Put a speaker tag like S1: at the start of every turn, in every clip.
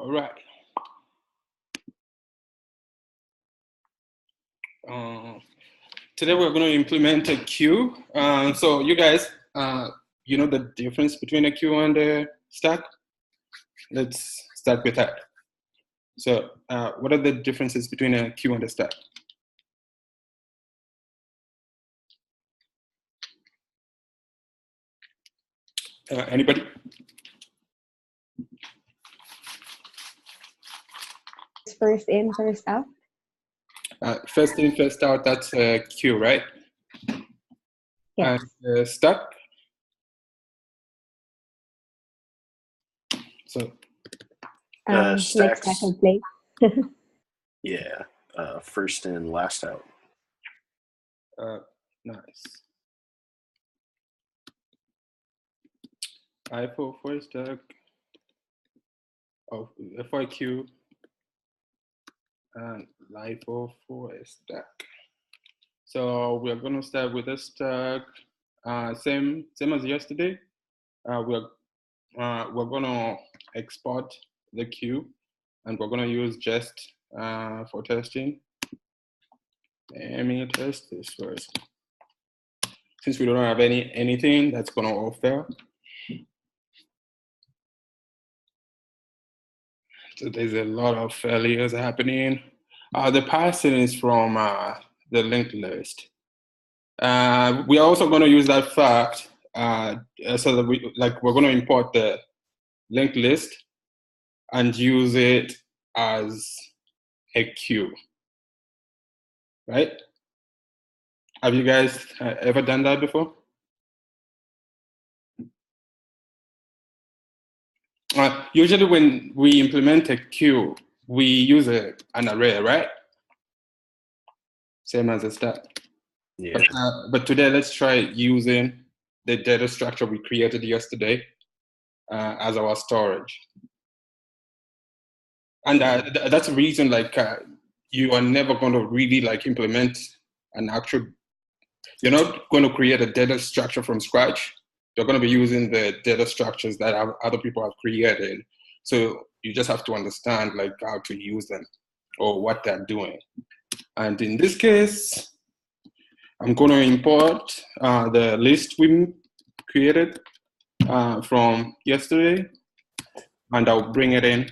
S1: All right. Today we're going to implement a queue. So you guys, you know the difference between a queue and a stack? Let's start with that. So what are the differences between a queue and a stack? Anybody?
S2: First in, first out.
S1: First in, first out, that's a queue, right?
S2: Yes.
S1: And stack? So
S2: Like stack and play.
S3: Yeah, first in, last out.
S1: Nice. I4 for stack of FIQ and LIFO for a stack. So we're going to start with a stack, same as yesterday. We're going to export the queue, and we're going to use jest for testing. Let me test this first. Since we don't have anything that's going to offer. So there's a lot of failures happening. The parsing is from the linked list. We are also going to use that fact so that we're going to import the linked list and use it as a queue, right? Have you guys ever done that before? Usually when we implement a queue, we use an array, right? Same as a stack. Yeah. But today, let's try using the data structure we created yesterday as our storage. And that's the reason, you are never going to really implement an actual. You're not going to create a data structure from scratch. You're going to be using the data structures that other people have created. So you just have to understand how to use them or what they're doing. And in this case, I'm going to import the list we created from yesterday, and I'll bring it in.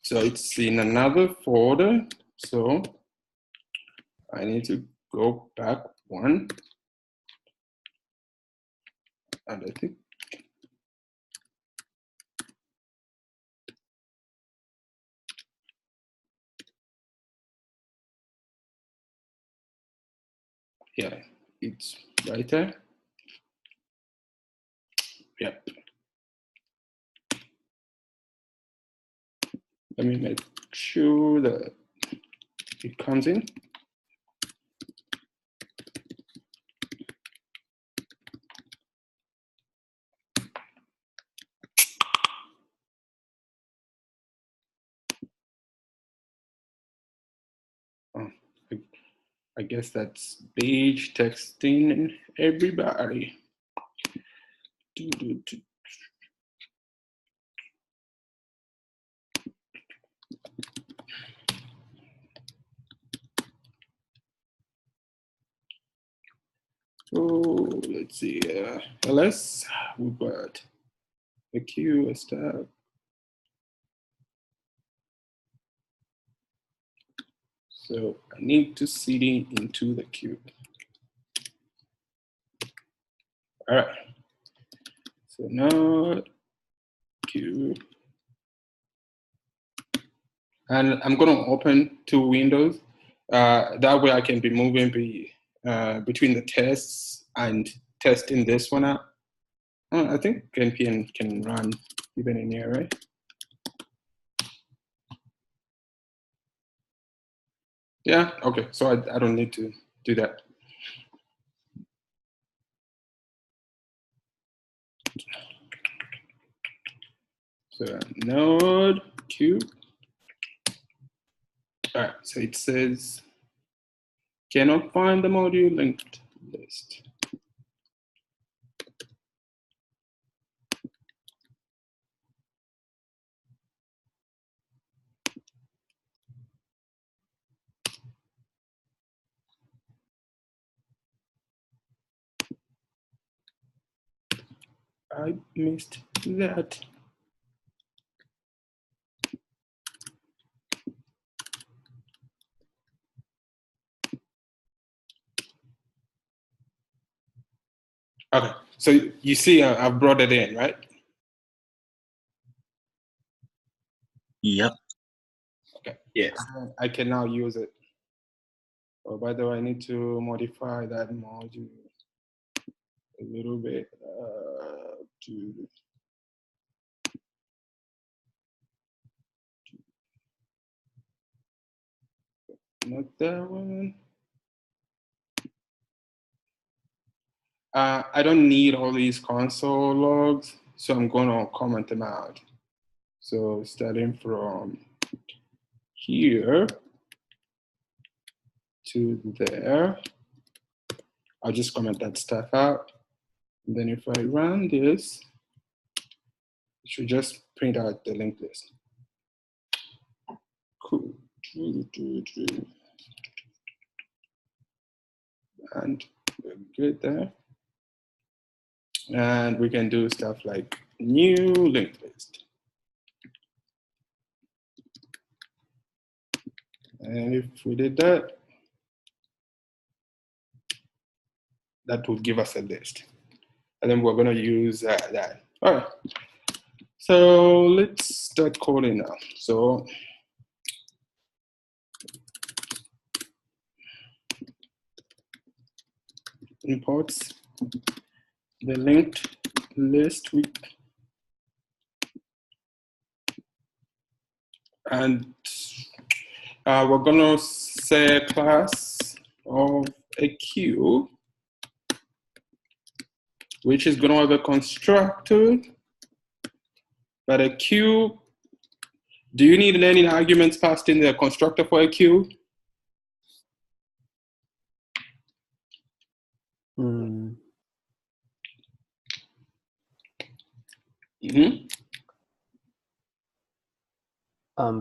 S1: So it's in another folder. So I need to go back one. And I think yeah, it's right there. Yep. Let me make sure that it comes in. Oh, I guess that's page texting everybody. So let's see, ls, we've got a queue, a stack. So I need to cd into the queue. All right. So now queue. And I'm going to open two windows. That way I can be moving between the tests and testing this one out. I think npm can run even in here, right? Yeah, okay, so I don't need to do that. So node queue. All right, so it says, cannot find the module linked list. I missed that. Okay, so you see I've brought it in, right?
S4: Yep.
S1: Okay.
S3: Yeah.
S1: I can now use it. Oh, by the way, I need to modify that module a little bit to not that one. I don't need all these console logs, so I'm going to comment them out. So starting from here to there, I'll just comment that stuff out. And then if I run this, it should just print out the linked list. Cool. And we're good there. And we can do stuff like new linked list. And if we did that, that would give us a list. And then we're going to use that. All right. So let's start coding now. So imports the linked list and we're going to say a class of a queue, which is going to have a constructor. But a queue, do you need any arguments passed in the constructor for a queue?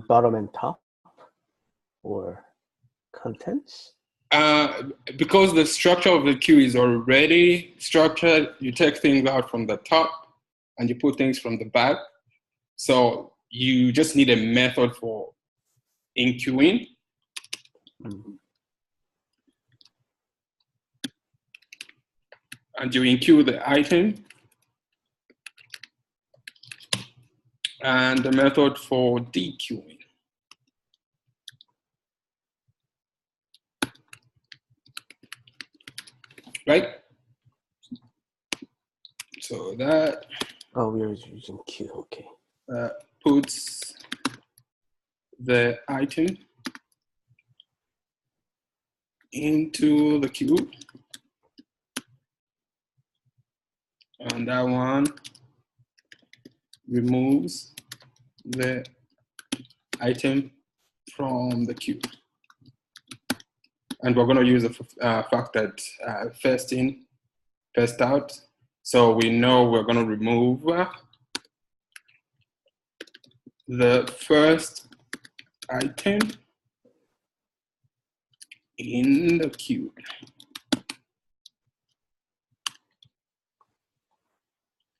S5: Bottom and top, or contents?
S1: Because the structure of the queue is already structured, you take things out from the top and you put things from the back. So you just need a method for enqueuing. And you enqueue the item. And the method for dequeuing. Right? So that.
S5: Oh, we are using queue, okay.
S1: Puts the item into the queue. And that one removes the item from the queue. And we're going to use the fact that first in, first out. So we know we're going to remove the first item in the queue.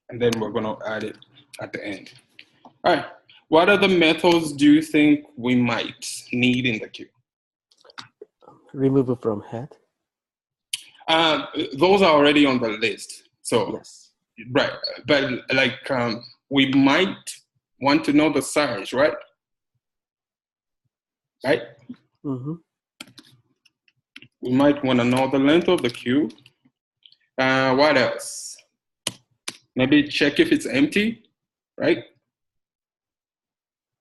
S1: And then we're going to add it at the end. All right. What other methods do you think we might need in the queue?
S5: Remove it from head.
S1: Those are already on the list. So,
S5: yes.
S1: Right. But like we might want to know the size, right? Right?
S5: Mm-hmm.
S1: We might want to know the length of the queue. What else? Maybe check if it's empty, right?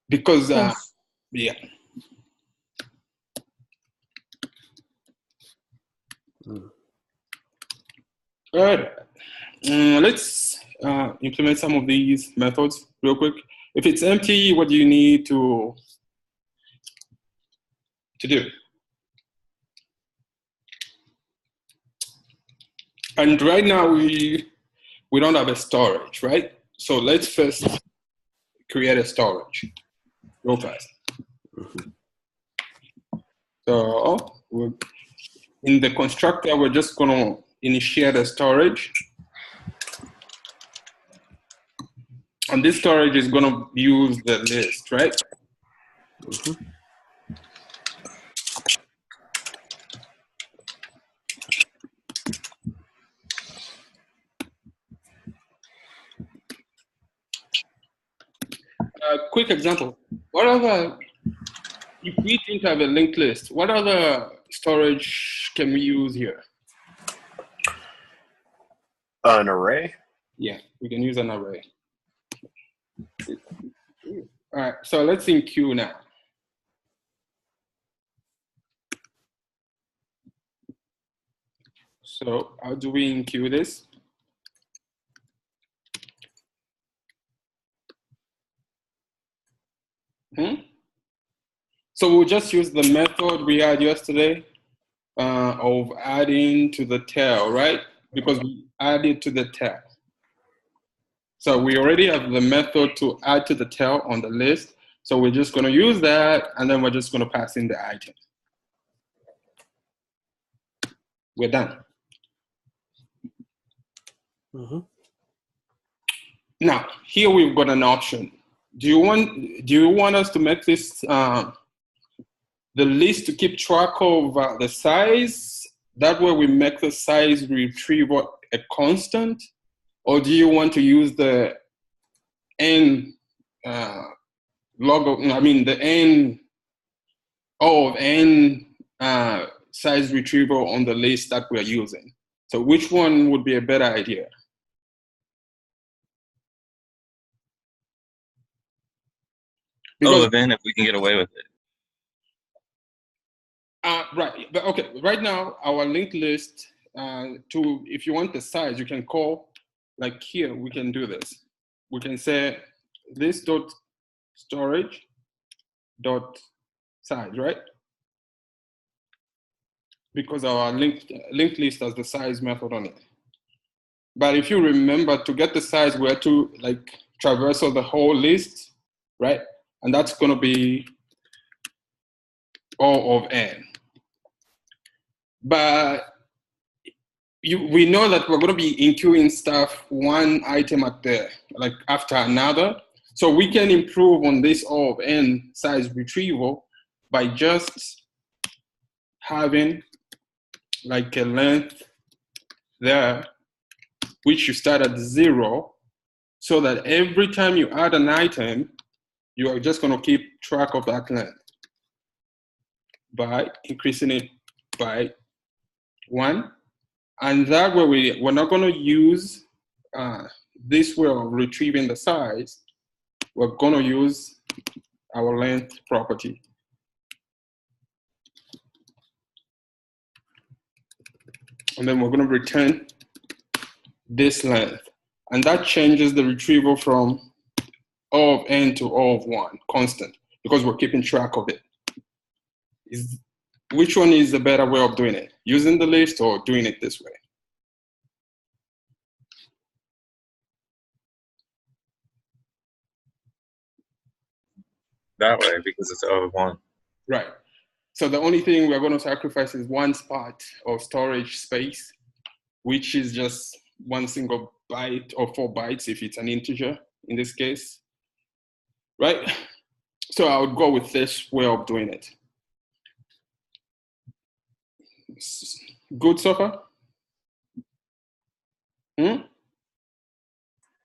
S1: Because,
S2: Yes.
S1: yeah. Good. Let's implement some of these methods real quick. If it's empty, what do you need to do? And right now we don't have a storage, right? So let's first create a storage real fast. So in the constructor, we're just going to initiate a storage. And this storage is going to use the list, right?
S5: Mm-hmm.
S1: Quick example. What other, if we didn't have a linked list, what other storage can we use here?
S3: An array?
S1: Yeah, we can use an array. All right, so let's enqueue now. So how do we enqueue this? So we'll just use the method we had yesterday of adding to the tail, right? Because we added to the tail. So we already have the method to add to the tail on the list. So we're just going to use that, and then we're just going to pass in the item. We're done.
S5: Mm-hmm.
S1: Now, here we've got an option. Do you want us to make this the list to keep track of the size? That way we make the size retrieval a constant? Or do you want to use the n the n O of n size retrieval on the list that we're using? So which one would be a better idea?
S4: Because then if we can get away with it.
S1: Right, but okay, right now our linked list, if you want the size, you can call, like here, we can do this. We can say this dot storage dot size, right? Because our linked list has the size method on it. But if you remember, to get the size, we have to like traverse the whole list, right? And that's going to be O of n. But we know that we're going to be enqueuing stuff one item after another. So we can improve on this O of n size retrieval by just having like a length there, which you start at 0, so that every time you add an item, you are just going to keep track of that length by increasing it by 1. And that way we're not going to use this way of retrieving the size. We're going to use our length property. And then we're going to return this length. And that changes the retrieval from O of n to O of 1, constant, because we're keeping track of it. Which one is the better way of doing it? Using the list or doing it this way?
S4: That way, because it's O of 1.
S1: Right. So the only thing we're going to sacrifice is one spot of storage space, which is just one single byte or 4 bytes if it's an integer in this case. Right? So I would go with this way of doing it. Good so far?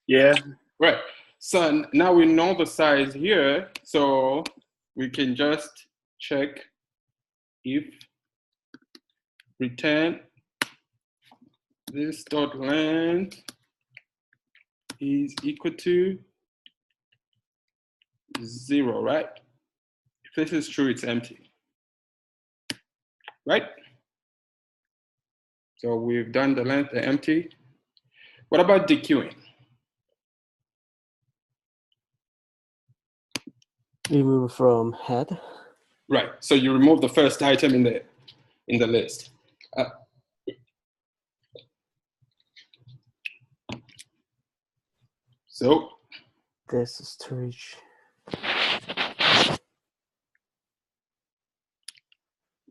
S3: Yeah.
S1: Right. So now we know the size here, so we can just check if return this dot length is equal to 0, right? If this is true, it's empty, right? So we've done the length empty. What about dequeuing?
S5: Remove from head.
S1: Right. So you remove the first item in the list. So
S5: This storage.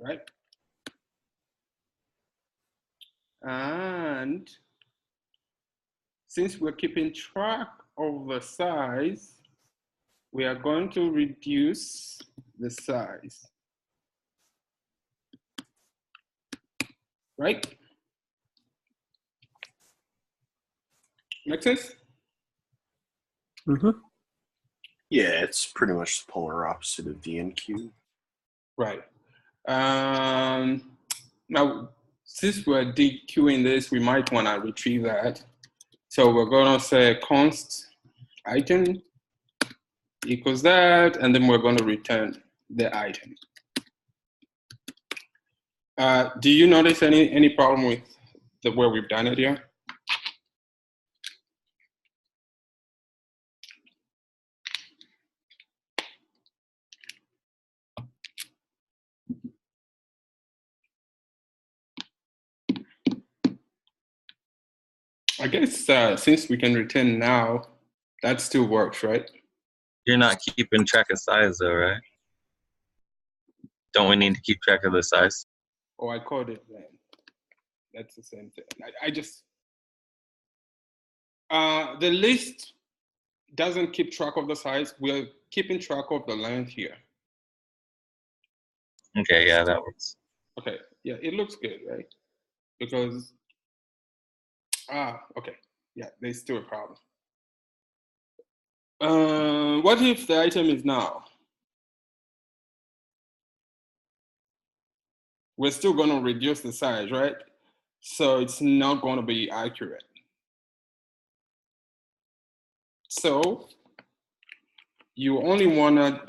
S1: Right. And since we're keeping track of the size, we are going to reduce the size, right? Make sense?
S5: Mm-hmm.
S3: Yeah, it's pretty much the polar opposite of DNQ.
S1: Right. Now, since we're dequeuing this, we might want to retrieve that. So we're going to say const item equals that, and then we're going to return the item. Do you notice any problem with the way we've done it here? I guess since we can return now, that still works, right?
S4: You're not keeping track of size though, right? Don't we need to keep track of the size?
S1: Oh, I called it then. That's the same thing. I just, the list doesn't keep track of the size. We're keeping track of the length here.
S4: Okay, yeah, that works.
S1: Okay, yeah, it looks good, right? Because, okay, yeah, there's still a problem. What if the item is now? We're still going to reduce the size, right? So it's not going to be accurate. So you only want to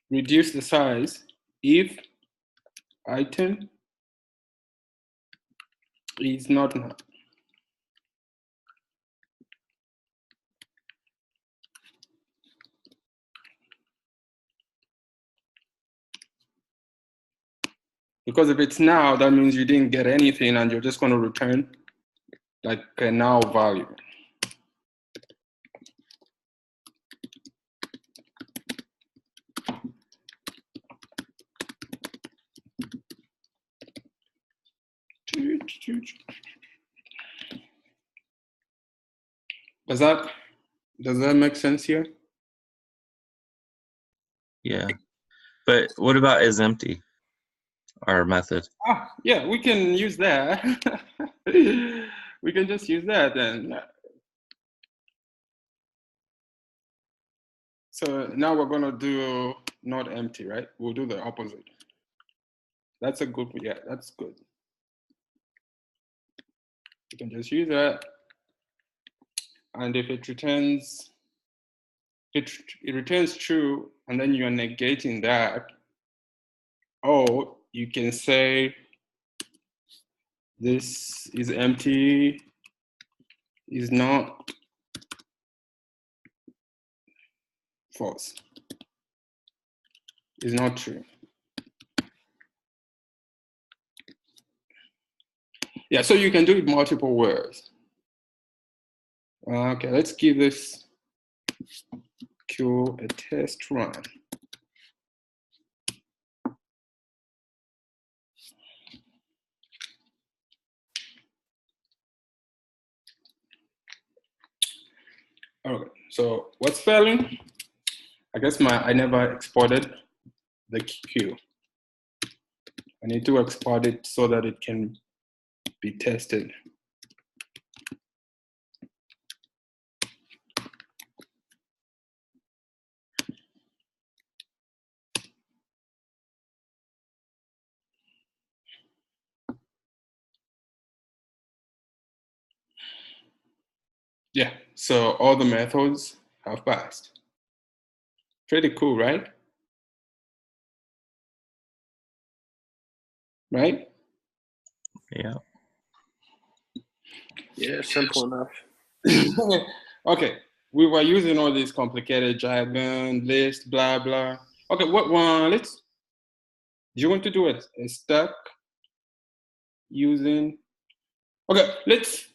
S1: reduce the size if item is not now. Because if it's now, that means you didn't get anything and you're just going to return like a now value. Does that make sense here?
S4: Yeah. But what about is empty? Our method.
S1: Yeah, we can use that. We can just use that then. So now we're going to do not empty, right? We'll do the opposite. That's a good, yeah, that's good. You can just use that. And if it returns, it returns true, and then you're negating that. Or you can say this is empty, is not false, is not true. Yeah, so you can do it multiple ways. Okay, let's give this queue a test run. Okay, so what's failing? I guess I never exported the queue. I need to export it so that it can be tested. Yeah, so all the methods have passed. Pretty cool, right? Right?
S4: Yeah.
S3: Yeah, simple enough.
S1: Okay, we were using all these complicated jargon, list, blah, blah. Okay, what one, do you want to do a stack using, okay, let's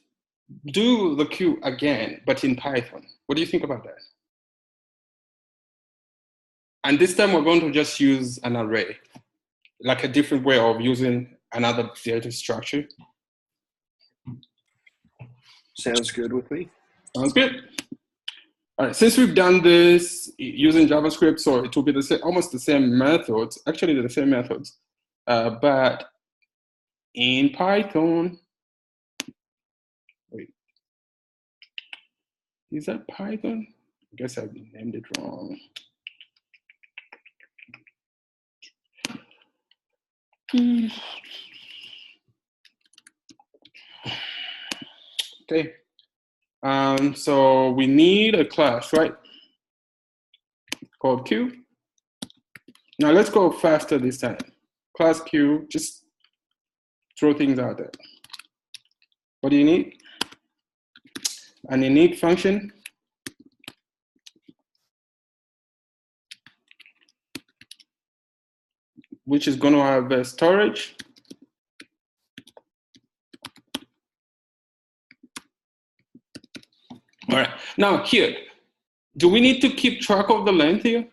S1: do the queue again, but in Python. What do you think about that? And this time we're going to just use an array, like a different way of using another data structure.
S3: Sounds good with me.
S1: Sounds good. All right, since we've done this using JavaScript, so it will be the same, almost the same methods, actually the same methods, but in Python, wait, is that Python? I guess I've named it wrong. Okay, so we need a class, right? Called Q. Now let's go faster this time. Class Q, just throw things out there. What do you need? An init function. Which is going to have a storage. All right, now here, do we need to keep track of the length here?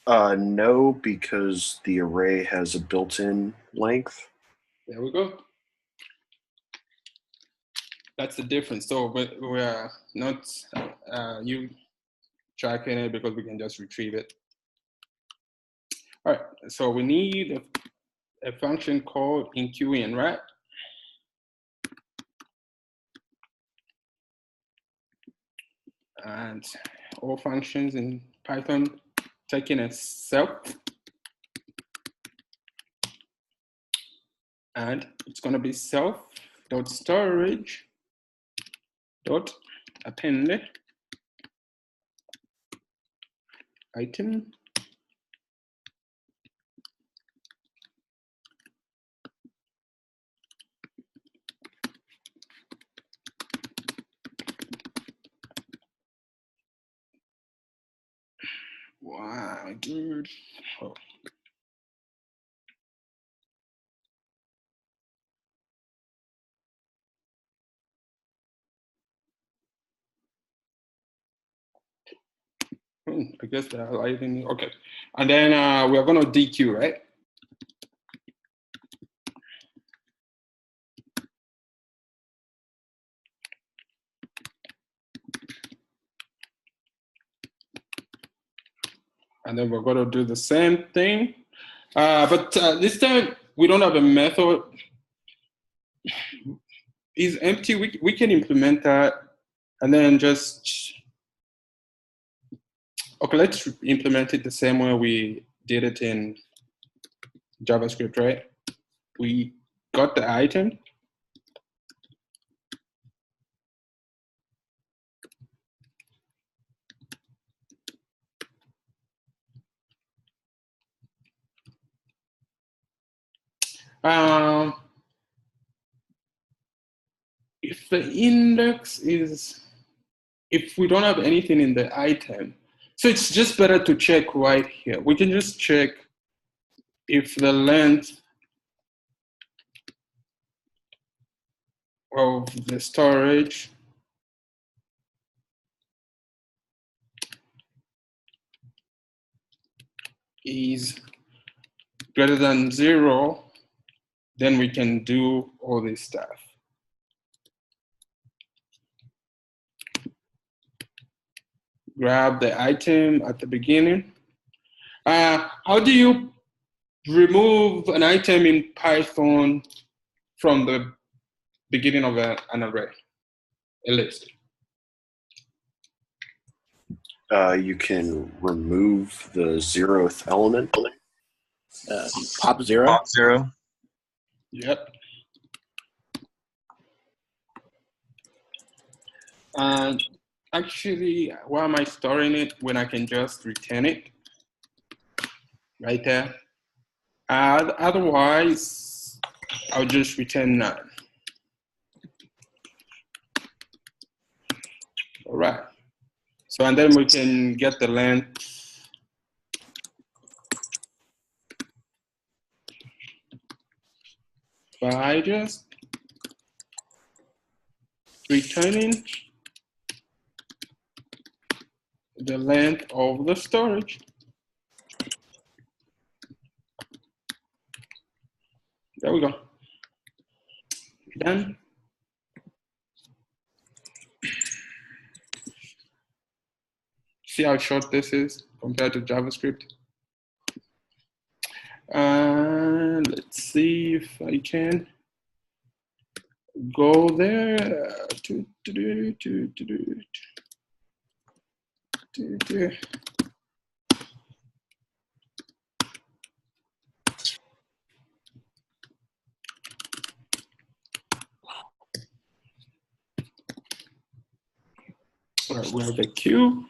S3: No, because the array has a built-in length.
S1: There we go. That's the difference. So we are not you tracking it because we can just retrieve it. All right, so we need a function called enqueuing, right? And all functions in Python taking a self. And it's going to be self.storage.append item. Wow, dude. Oh. I guess they're highlighting. Okay. And then we're going to DQ, right? And then we're going to do the same thing. But this time, we don't have a method. Is empty. We can implement that. And then just, okay, let's implement it the same way we did it in JavaScript, right? We got the item. If the index is, if we don't have anything in the item, so it's just better to check right here. We can just check if the length of the storage is greater than 0, then we can do all this stuff. Grab the item at the beginning. How do you remove an item in Python from the beginning of an array, a list?
S3: You can remove the 0th element.
S5: Pop 0.
S4: Pop 0.
S1: Yep. And actually, why am I storing it when I can just return it right there? Otherwise, I'll just return none. All right. So, and then we can get the length by just returning the length of the storage. There we go. Done. See how short this is compared to JavaScript. Let's see if I can go there. All right, we have the queue.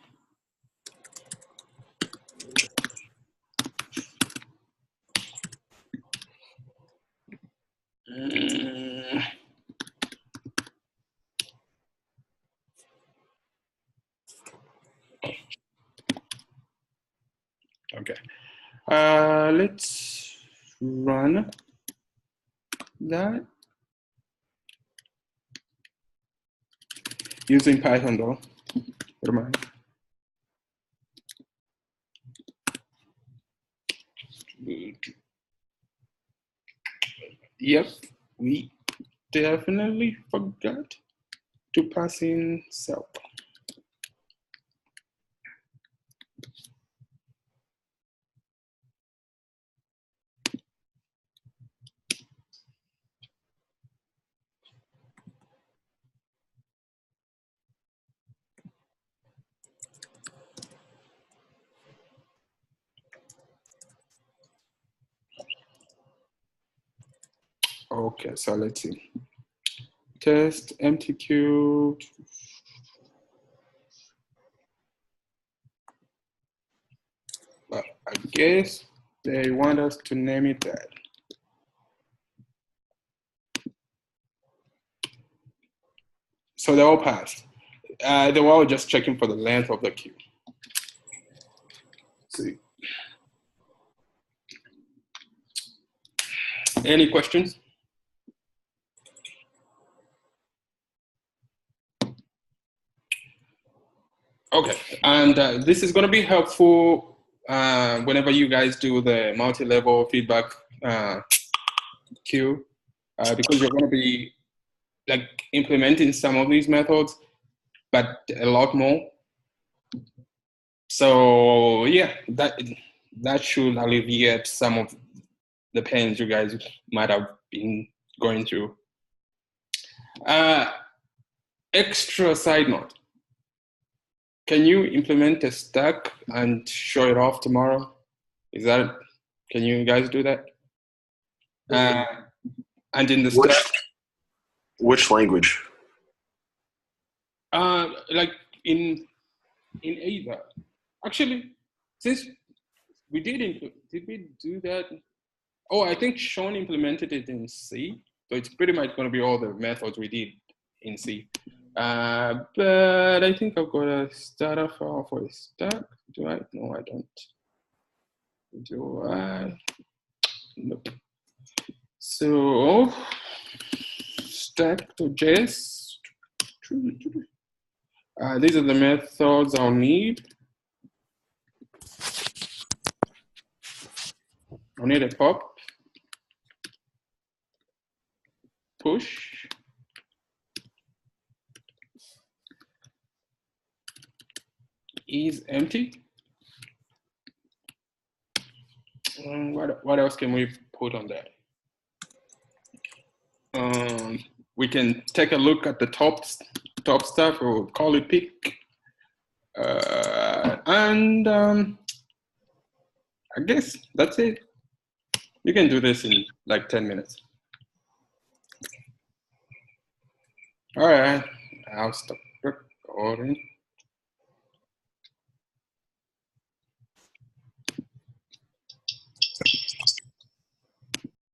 S1: Okay. Let's run that using Python though. Never mind. Yep, we definitely forgot to pass in self. Okay, so let's see. Test MTQ. Well, I guess they want us to name it that. So they all passed. They were all just checking for the length of the queue. Let's see. Any questions? Okay, and this is going to be helpful whenever you guys do the multi-level feedback queue, because you're going to be like implementing some of these methods, but a lot more. So yeah, that should alleviate some of the pains you guys might have been going through. Extra side note. Can you implement a stack and show it off tomorrow? Can you guys do that? And in the stack.
S3: Which language?
S1: Like in either. Actually, since we did we do that? Oh, I think Sean implemented it in C. So it's pretty much going to be all the methods we did in C. But I think I've got a starter file for a stack. Do I? No, I don't. Do I? Nope. So stack.js. These are the methods I'll need. I'll need a pop, push, is empty. What else can we put on that? We can take a look at the top stuff. We'll call it pick, and I guess that's it. You can do this in like 10 minutes. All right, I'll stop recording.